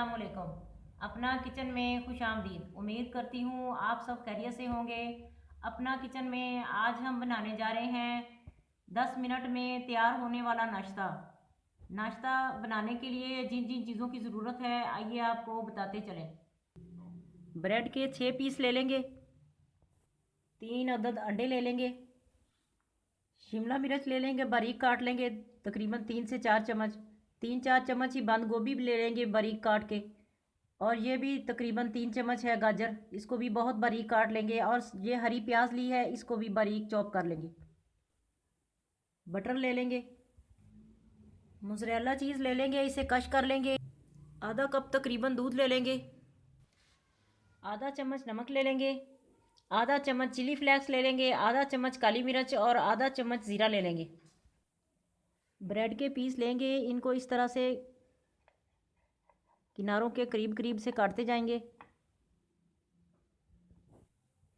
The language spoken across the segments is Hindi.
अस्सलामुअलैकुम। अपना किचन में खुश आमदीद। उम्मीद करती हूँ आप सब खैरियत से होंगे। अपना किचन में आज हम बनाने जा रहे हैं 10 मिनट में तैयार होने वाला नाश्ता। नाश्ता बनाने के लिए जिन जिन चीज़ों की ज़रूरत है आइए आपको बताते चलें। ब्रेड के 6 पीस ले लेंगे, 3 अदद अंडे ले लेंगे, शिमला मिर्च ले लेंगे, बारीक काट लेंगे तकरीबन 3 से 4 चम्मच। 3-4 चम्मच ही बंद गोभी भी ले लेंगे बारीक काट के, और ये भी तकरीबन 3 चम्मच है गाजर, इसको भी बहुत बारीक काट लेंगे। और ये हरी प्याज ली है, इसको भी बारीक चॉप कर लेंगे। बटर ले लेंगे, मोज़रेला चीज़ ले लेंगे, इसे कश कर लेंगे। आधा कप तकरीबन दूध ले लेंगे, आधा चम्मच नमक ले लेंगे, आधा चम्मच चिली फ्लेक्स ले लेंगे, आधा चम्मच काली मिर्च और आधा चम्मच ज़ीरा ले लेंगे। ब्रेड के पीस लेंगे, इनको इस तरह से किनारों के करीब करीब से काटते जाएंगे।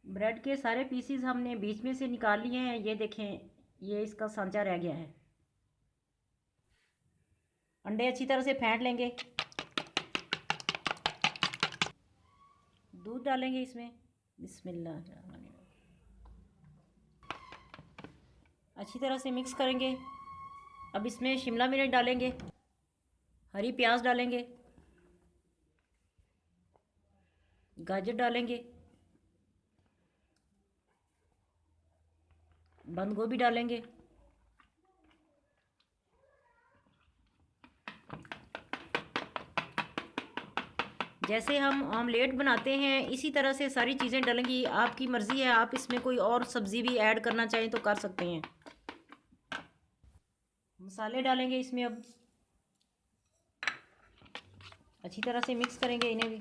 ब्रेड के सारे पीसीज हमने बीच में से निकाल लिए हैं। ये देखें, ये इसका सांचा रह गया है। अंडे अच्छी तरह से फेंट लेंगे, दूध डालेंगे इसमें, बिस्मिल्लाह, अच्छी तरह से मिक्स करेंगे। अब इसमें शिमला मिर्च डालेंगे, हरी प्याज डालेंगे, गाजर डालेंगे, बंद गोभी डालेंगे, जैसे हम ऑमलेट बनाते हैं इसी तरह से सारी चीज़ें डलेंगी। आपकी मर्ज़ी है, आप इसमें कोई और सब्ज़ी भी ऐड करना चाहें तो कर सकते हैं। मसाले डालेंगे इसमें, अब अच्छी तरह से मिक्स करेंगे इन्हें भी।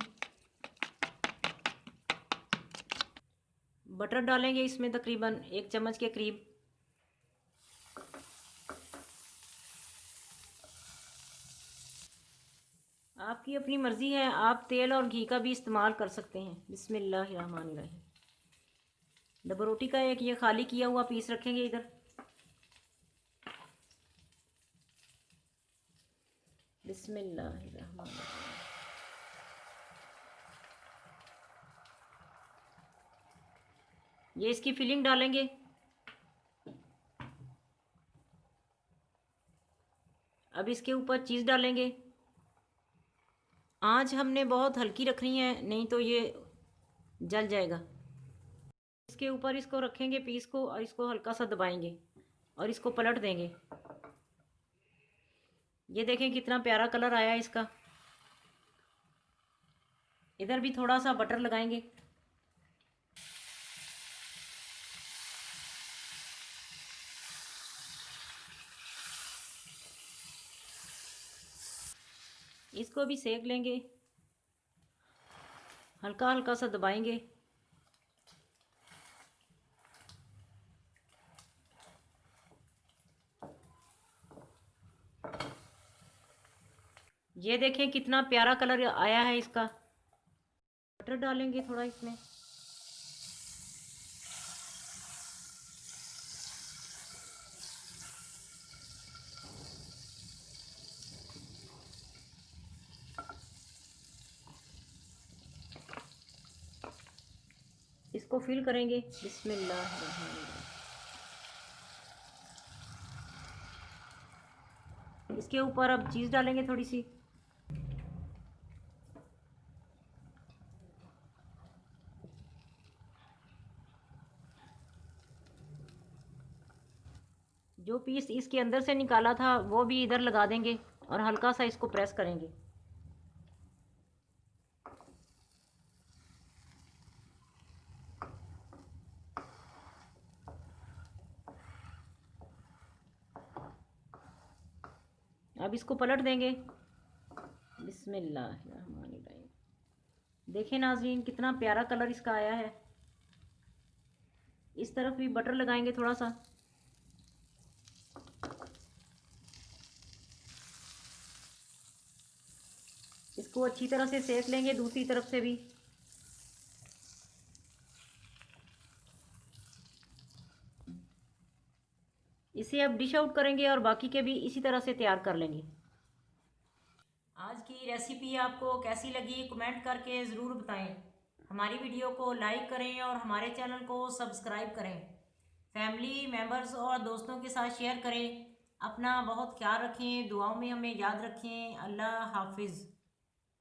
बटर डालेंगे इसमें तकरीबन 1 चम्मच के करीब। आपकी अपनी मर्ज़ी है, आप तेल और घी का भी इस्तेमाल कर सकते हैं। बिस्मिल्लाहिर्रहमानिर्रहीम। डबल रोटी का एक ये खाली किया हुआ पीस रखेंगे इधर। बिस्मिल्लाहिर्रहमानिर्रहीम। ये इसकी फिलिंग डालेंगे। अब इसके ऊपर चीज़ डालेंगे। आंच हमने बहुत हल्की रखनी है, नहीं तो ये जल जाएगा। इसके ऊपर इसको रखेंगे पीस को, और इसको हल्का सा दबाएंगे और इसको पलट देंगे। ये देखें कितना प्यारा कलर आया है इसका। इधर भी थोड़ा सा बटर लगाएंगे। इसको भी सेक लेंगे, हल्का हल्का सा दबाएंगे। ये देखें कितना प्यारा कलर आया है इसका। बटर डालेंगे थोड़ा इसमें। इसको फिल करेंगे। बिस्मिल्लाह। इसके ऊपर अब चीज़ डालेंगे थोड़ी सी। जो पीस इसके अंदर से निकाला था वो भी इधर लगा देंगे और हल्का सा इसको प्रेस करेंगे। अब इसको पलट देंगे। बिस्मिल्लाहिर्रहमानिर्रहीम। देखें नाज़रीन कितना प्यारा कलर इसका आया है। इस तरफ भी बटर लगाएंगे थोड़ा सा। इसको अच्छी तरह से सेक लेंगे दूसरी तरफ से भी। इसे अब डिश आउट करेंगे और बाकी के भी इसी तरह से तैयार कर लेंगे। आज की रेसिपी आपको कैसी लगी कमेंट करके ज़रूर बताएं। हमारी वीडियो को लाइक करें और हमारे चैनल को सब्सक्राइब करें। फैमिली मेम्बर्स और दोस्तों के साथ शेयर करें। अपना बहुत ख्याल रखें, दुआओं में हमें याद रखें। अल्लाह हाफिज़।